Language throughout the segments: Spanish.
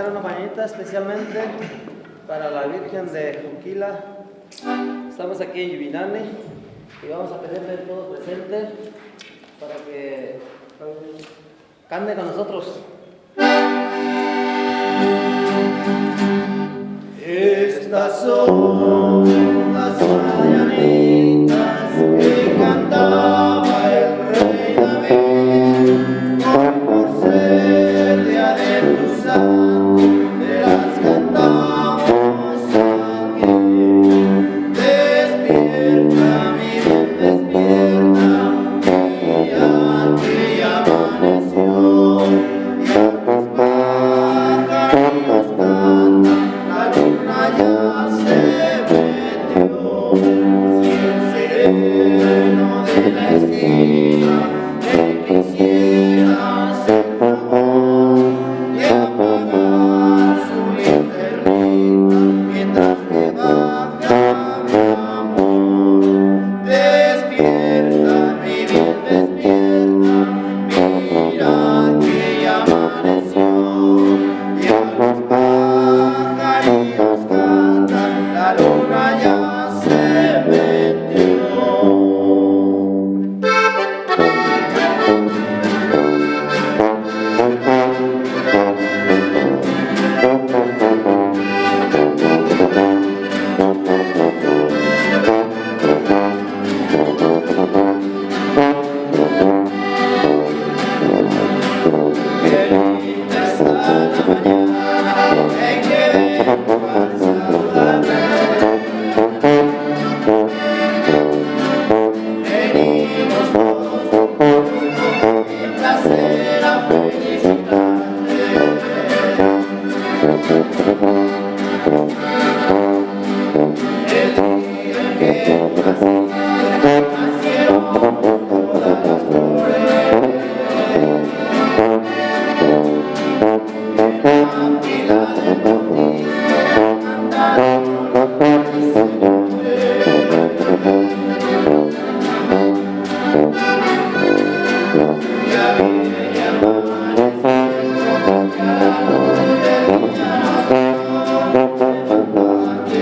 cantar una mañanita especialmente para la Virgen de Juquila. Estamos aquí en Yubinane y vamos a pedirle todo presente para que cante con nosotros. Estas son las mañanitas que cantaba el rey David, por ser día de tu santo, te las cantamos aquí. Despierta, mi bien, despierta, ya que ya amaneció, ya tus pájaros cantan, la luna ya se metió, y el sereno de la esquina que quisiera ser favor y apagar su linternita mientras te baja mi amor. Despierta, mi bien, despierta, mira que ya amaneció, ya los pajarillos cantan, la luna ya se metió. Qué linda está la mañana en que vengo a saludarte. Venimos todos por gusto y placer a felicitarte. El día en que nacieron todas las flores. Y la noticia cantaron los ya viene amaneciendo,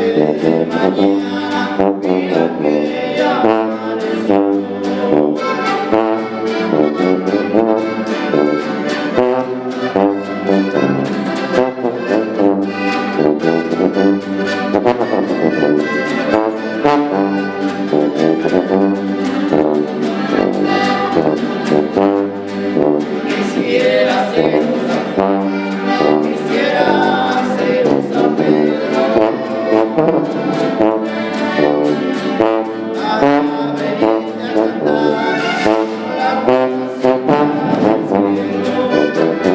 de mañana, mira que ya amaneció. Quisiera ser un San Juan, quisiera ser un San Pedro, a venirte a cantar la música del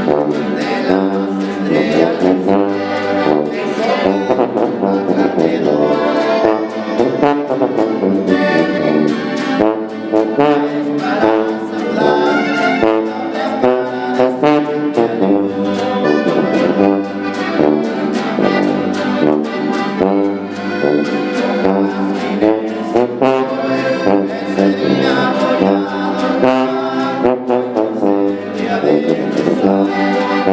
cielo. De las estrellas del cielo, el sol matadero. Para saludarte, las ganas de Día de tu santo,